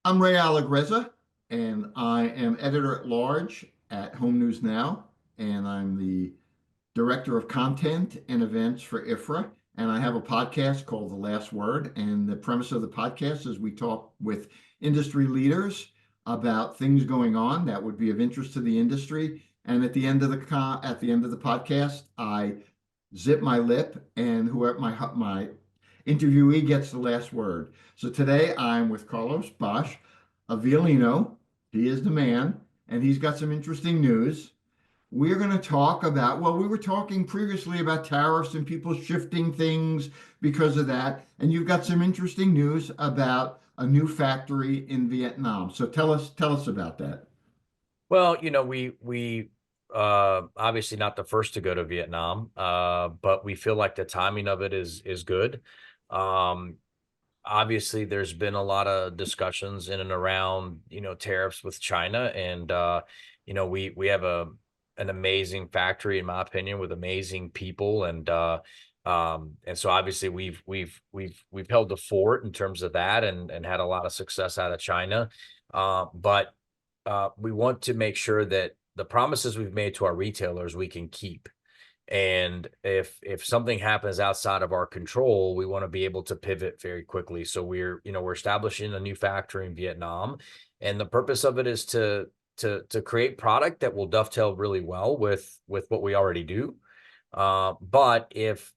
I'm Ray Allegrezza, and I am editor at large at Home News Now, and I'm the director of content and events for IFRA. And I have a podcast called The Last Word. And the premise of the podcast is we talk with industry leaders about things going on that would be of interest to the industry. And at the end of the podcast, I zip my lip, and whoever my interviewee gets the last word. So today I'm with Carlos Bosch of Violino. He is the man, and he's got some interesting news. We're going to talk about, well, we were talking previously about tariffs and people shifting things because of that. And you've got some interesting news about a new factory in Vietnam. So tell us about that. Well, we obviously not the first to go to Vietnam, but we feel like the timing of it is good. Um, Obviously, there's been a lot of discussions in and around tariffs with China, and we have an amazing factory, in my opinion, with amazing people, and so obviously we've held the fort in terms of that, and had a lot of success out of China, but we want to make sure that the promises we've made to our retailers we can keep. And if something happens outside of our control, we want to be able to pivot very quickly. So we're establishing a new factory in Vietnam, and the purpose of it is to create product that will dovetail really well with what we already do. But if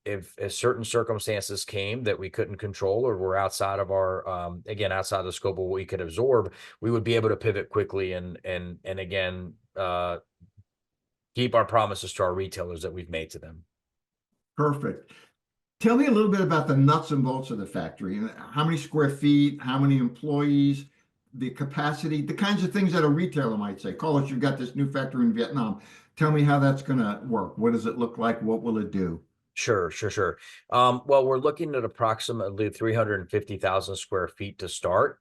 certain circumstances came that we couldn't control or were outside of our again outside the scope of what we could absorb, we would be able to pivot quickly and again keep our promises to our retailers that we've made to them. Perfect. Tell me a little bit about the nuts and bolts of the factory. How many square feet, how many employees, the capacity, the kinds of things that a retailer might say. Carlos, you've got this new factory in Vietnam. Tell me how that's going to work. What does it look like? What will it do? Sure. Well, we're looking at approximately 350,000 square feet to start.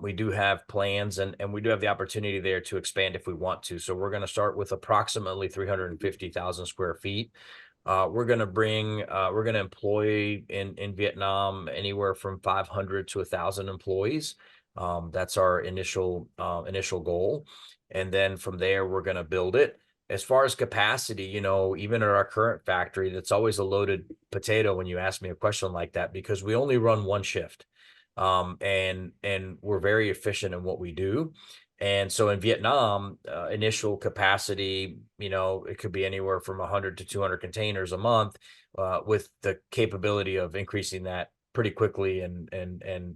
We do have plans and we do have the opportunity there to expand if we want to. So we're going to start with approximately 350,000 square feet. We're going to employ in Vietnam anywhere from 500 to 1,000 employees. That's our initial goal. And then from there, we're going to build it. As far as capacity, even at our current factory, that's always a loaded potato when you ask me a question like that, because we only run one shift. And we're very efficient in what we do. And so in Vietnam, initial capacity, it could be anywhere from 100 to 200 containers a month, with the capability of increasing that pretty quickly and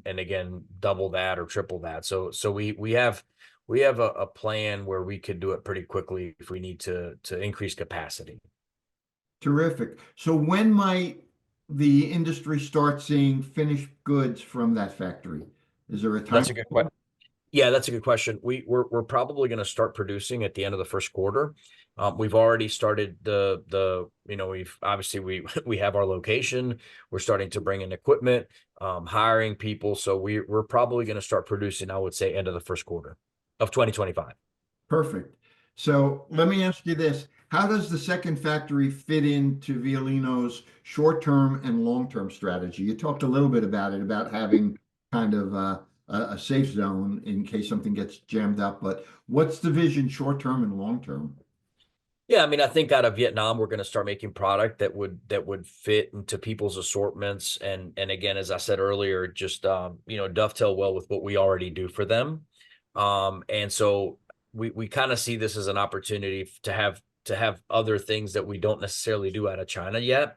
again double that or triple that. So we have a plan where we could do it pretty quickly if we need to increase capacity. Terrific. So when might the industry start seeing finished goods from that factory? Is there a time? That's a good question. Yeah, that's a good question. We're probably going to start producing at the end of the first quarter. We've already started we've obviously we have our location. We're starting to bring in equipment, hiring people. So we're probably going to start producing, I would say, end of the first quarter of 2025. Perfect. So let me ask you this. How does the second factory fit into Violino's short-term and long-term strategy? You talked a little bit about it, about having kind of a safe zone in case something gets jammed up, but what's the vision short-term and long-term? Yeah, I mean, I think out of Vietnam, we're going to start making product that would fit into people's assortments, and again, as I said earlier, just dovetail well with what we already do for them. And so we kind of see this as an opportunity to have other things that we don't necessarily do out of China yet.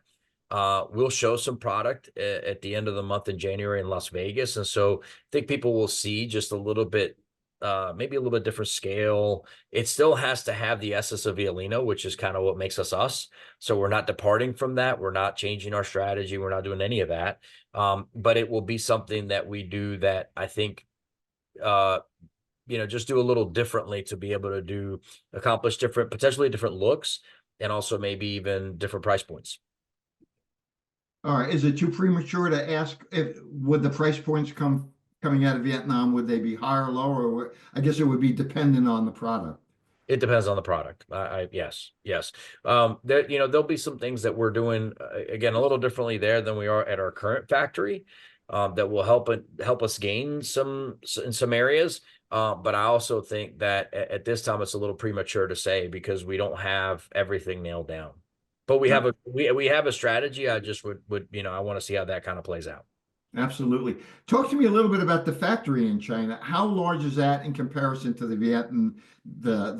We'll show some product at the end of the month in January in Las Vegas, and so I think people will see just a little bit, maybe a little bit different scale. It still has to have the essence of Violino, which is kind of what makes us us. So we're not departing from that. We're not changing our strategy. We're not doing any of that. But it will be something that we do that I think, uh, just do a little differently to be able to accomplish potentially different looks, and also maybe even different price points. All right. Is it too premature to ask if would the price points coming out of Vietnam, would they be higher or lower? I guess it would be dependent on the product. It depends on the product. Yes. There'll be some things that we're doing again a little differently there than we are at our current factory. that will help us gain some in some areas. But I also think that at this time it's a little premature to say because we don't have everything nailed down. But we have a strategy. I just would I want to see how that kind of plays out. Absolutely. Talk to me a little bit about the factory in China. How large is that in comparison to the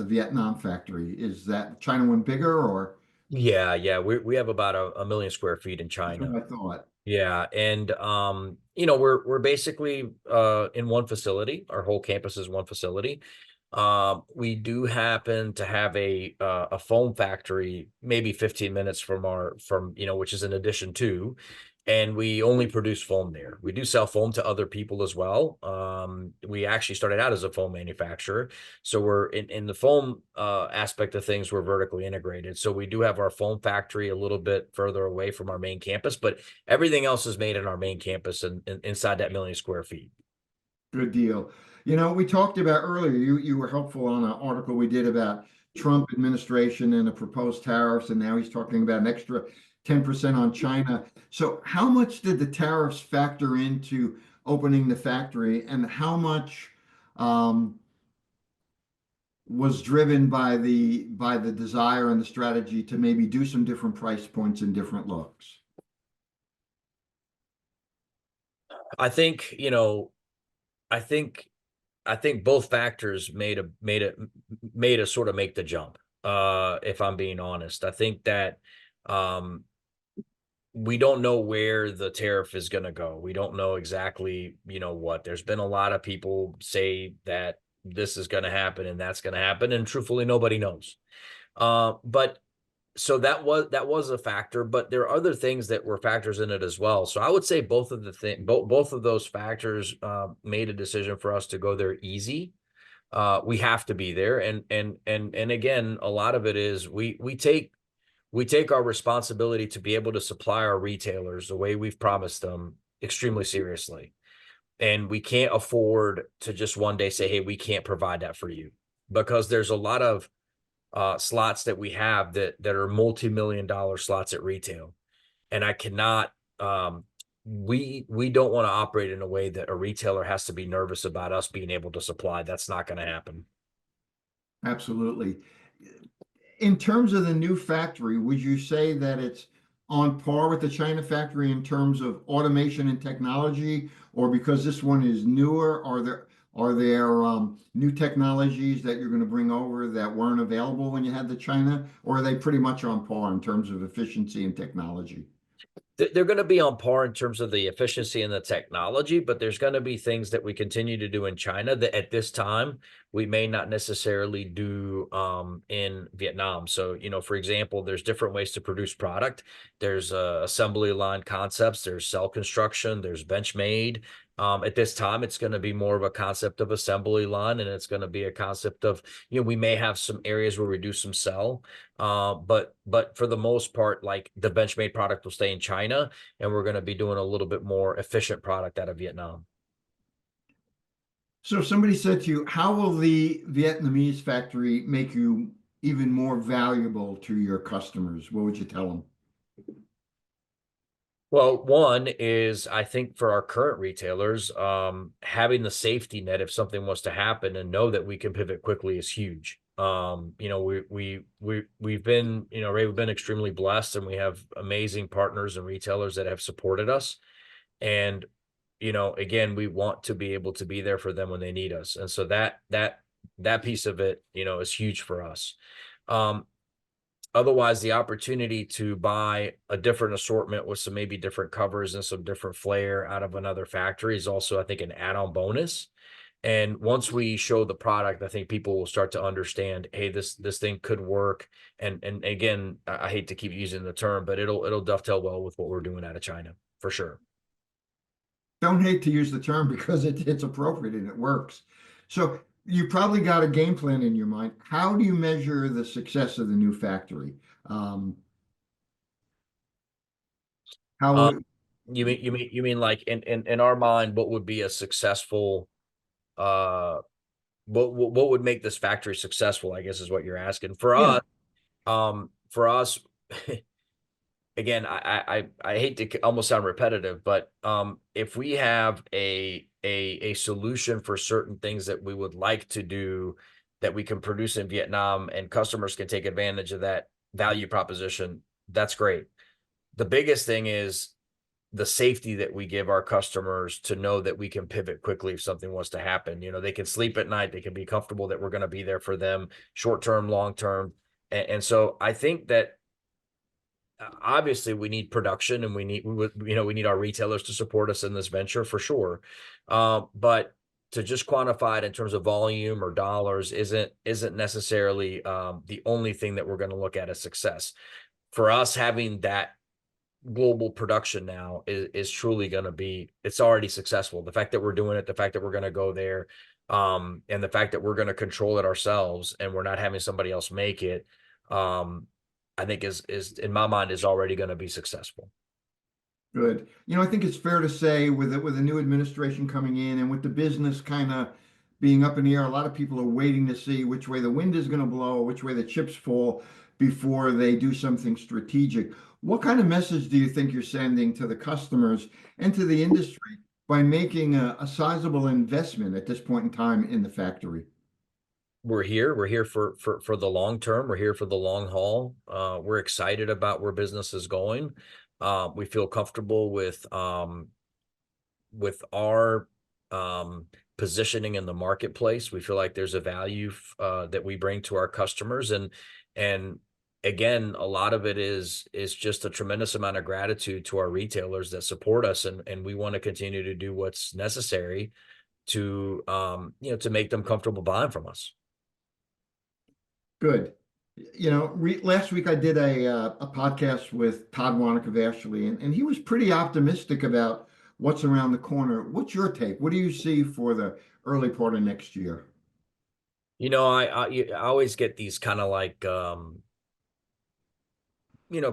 Vietnam factory? Is that China one bigger or? Yeah, we have about a million square feet in That's what China. I thought. Yeah, and we're basically in one facility. Our whole campus is one facility. We do happen to have a foam factory maybe 15 minutes from which is an addition to, and we only produce foam there. We do sell foam to other people as well. We actually started out as a foam manufacturer, so we're in the foam aspect of things, we're vertically integrated. So we do have our foam factory a little bit further away from our main campus, but everything else is made in our main campus and inside that million square feet. Good deal. We talked about earlier, you were helpful on an article we did about Trump administration and the proposed tariffs, and now he's talking about an extra 10% on China. So how much did the tariffs factor into opening the factory, and how much um, was driven by the desire and the strategy to maybe do some different price points and different looks? I think, I think I think both factors made us sort of make the jump. If I'm being honest, I think that um, we don't know where the tariff is going to go. We don't know exactly, what. There's been a lot of people say that this is going to happen and that's going to happen, and truthfully, nobody knows. But so that was a factor, but there are other things that were factors in it as well. So I would say both of those factors made a decision for us to go there easy. We have to be there, and again, a lot of it is we take our responsibility to be able to supply our retailers the way we've promised them extremely seriously, and we can't afford to just one day say, hey, we can't provide that for you, because there's a lot of slots that we have that are multi-million dollar slots at retail, and I cannot. We don't want to operate in a way that a retailer has to be nervous about us being able to supply. That's not going to happen. Absolutely. In terms of the new factory, would you say that it's on par with the China factory in terms of automation and technology, or because this one is newer, are there new technologies that you're going to bring over that weren't available when you had the China, or are they pretty much on par in terms of efficiency and technology? They're going to be on par in terms of the efficiency and the technology, but there's going to be things that we continue to do in China that at this time we may not necessarily do in Vietnam. So, for example, there's different ways to produce product. There's assembly line concepts, there's cell construction, there's bench made. At this time, it's going to be more of a concept of assembly line, and it's going to be a concept of, we may have some areas where we do some cell. But for the most part, like the Benchmade product will stay in China, and we're going to be doing a little bit more efficient product out of Vietnam. So if somebody said to you, how will the Vietnamese factory make you even more valuable to your customers? What would you tell them? Well, one is, I think, for our current retailers, having the safety net if something was to happen and know that we can pivot quickly is huge. We've been, Ray, we've been extremely blessed, and we have amazing partners and retailers that have supported us. And again, we want to be able to be there for them when they need us, and so that piece of it, is huge for us. Otherwise, the opportunity to buy a different assortment with some maybe different covers and some different flair out of another factory is also, I think, an add-on bonus. And once we show the product, I think people will start to understand, hey, this thing could work. And again, I hate to keep using the term, but it'll dovetail well with what we're doing out of China for sure. Don't hate to use the term because it's appropriate and it works. So you probably got a game plan in your mind. How do you measure the success of the new factory? Um, how Um, would you mean like in our mind, what would be a successful uh what would make this factory successful, I guess is what you're asking. For yeah, us, again, I hate to almost sound repetitive, but if we have a solution for certain things that we would like to do that we can produce in Vietnam and customers can take advantage of that value proposition, that's great. The biggest thing is the safety that we give our customers to know that we can pivot quickly if something was to happen. You know, they can sleep at night, they can be comfortable that we're going to be there for them, short term, long term. And so I think that obviously we need production and we need our retailers to support us in this venture for sure. But to just quantify it in terms of volume or dollars isn't necessarily the only thing that we're going to look at as success. For us, having that global production now is truly going to be, it's already successful. The fact that we're doing it, the fact that we're going to go there, and the fact that we're going to control it ourselves and we're not having somebody else make it, I think is in my mind is already going to be successful. Good. I think it's fair to say with a new administration coming in and with the business kind of being up in the air, a lot of people are waiting to see which way the wind is going to blow, which way the chips fall before they do something strategic. What kind of message do you think you're sending to the customers and to the industry by making a sizable investment at this point in time in the factory? We're here for the long term. We're here for the long haul. We're excited about where business is going. We feel comfortable with our positioning in the marketplace. We feel like there's a value that we bring to our customers, and again, a lot of it is just a tremendous amount of gratitude to our retailers that support us, and we want to continue to do what's necessary to to make them comfortable buying from us. Good. Last week I did a podcast with Todd Wanick of Ashley, and he was pretty optimistic about what's around the corner. What's your take? What do you see for the early part of next year? I always get these kind of like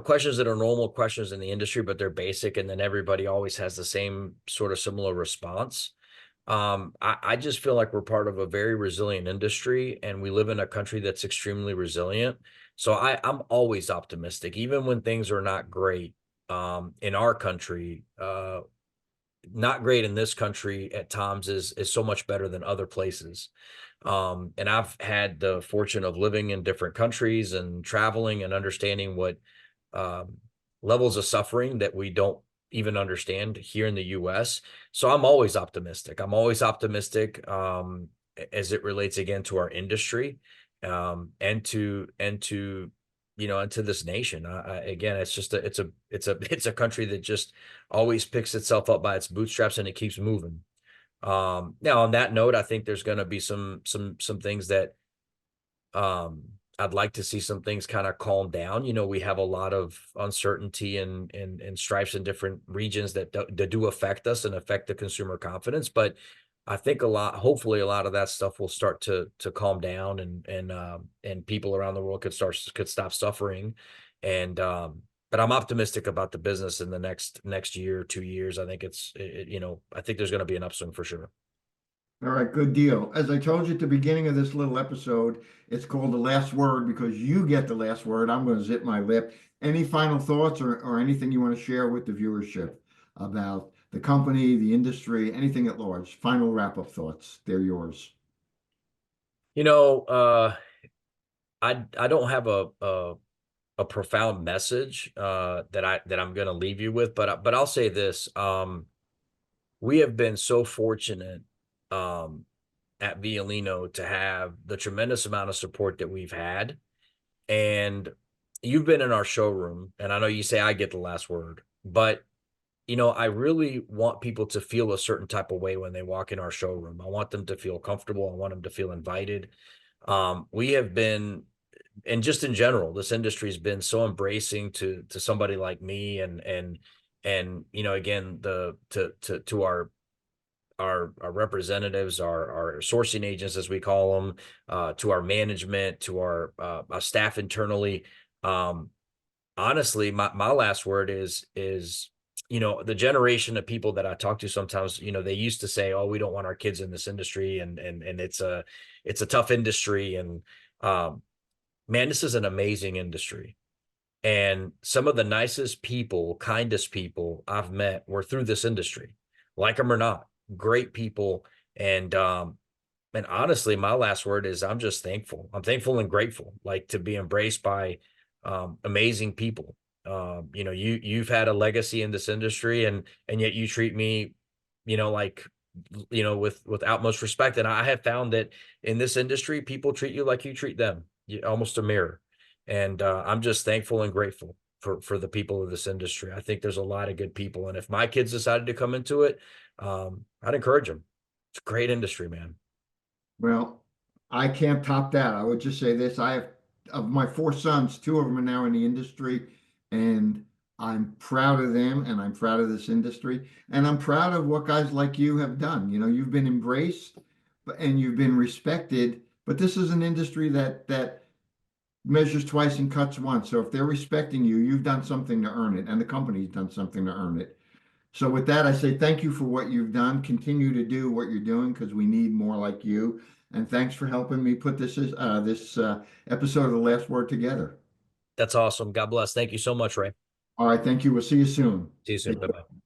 questions that are normal questions in the industry, but they're basic, and then everybody always has the same sort of similar response. I just feel like we're part of a very resilient industry, and we live in a country that's extremely resilient. So I'm always optimistic, even when things are not great in our country. Not great in this country at times is so much better than other places. And I've had the fortune of living in different countries and traveling and understanding what um, levels of suffering that we don't even understand here in the US. So I'm always optimistic. I'm always optimistic as it relates again to our industry and to this nation. Again, it's just it's a country that just always picks itself up by its bootstraps and it keeps moving. Now on that note, I think there's going to be some things that um, I'd like to see some things kind of calm down. We have a lot of uncertainty and stripes in different regions that do affect us and affect the consumer confidence. But I think hopefully a lot of that stuff will start to calm down and people around the world could stop suffering. And but I'm optimistic about the business in the next year, 2 years. I think I think there's going to be an upswing for sure. All right, good deal. As I told you at the beginning of this little episode, it's called The Last Word because you get the last word. I'm going to zip my lip. Any final thoughts or anything you want to share with the viewership about the company, the industry, anything at large? Final wrap-up thoughts. They're yours. You know, I don't have a profound message that I'm going to leave you with, but I'll say this: we have been so fortunate um, at Violino to have the tremendous amount of support that we've had, and you've been in our showroom, and I know you say I get the last word, but I really want people to feel a certain type of way when they walk in our showroom. I want them to feel comfortable. I want them to feel invited. We have been, and just in general, this industry has been so embracing to somebody like me, and again, to our representatives, our sourcing agents, as we call them, to our management, to our staff internally. Honestly, my last word is the generation of people that I talk to sometimes, they used to say, oh, we don't want our kids in this industry, and it's a tough industry, and man, this is an amazing industry. And some of the nicest people, kindest people I've met were through this industry, like them or not, great people. And honestly, my last word is I'm just thankful. I'm thankful and grateful, like to be embraced by amazing people. You've had a legacy in this industry, and yet you treat me, like with utmost respect. And I have found that in this industry, people treat you like you treat them, almost a mirror. And I'm just thankful and grateful for the people of this industry. I think there's a lot of good people, and if my kids decided to come into it, I'd encourage them. It's a great industry, man. Well, I can't top that. I would just say this. I have, of my four sons, two of them are now in the industry, and I'm proud of them and I'm proud of this industry. And I'm proud of what guys like you have done. You know, you've been embraced and you've been respected, but this is an industry that measures twice and cuts once. So if they're respecting you, you've done something to earn it, and the company's done something to earn it. So with that, I say thank you for what you've done. Continue to do what you're doing because we need more like you. And thanks for helping me put this episode of The Last Word together. That's awesome. God bless. Thank you so much, Ray. All right, thank you. We'll see you soon. See you soon. Take Bye bye.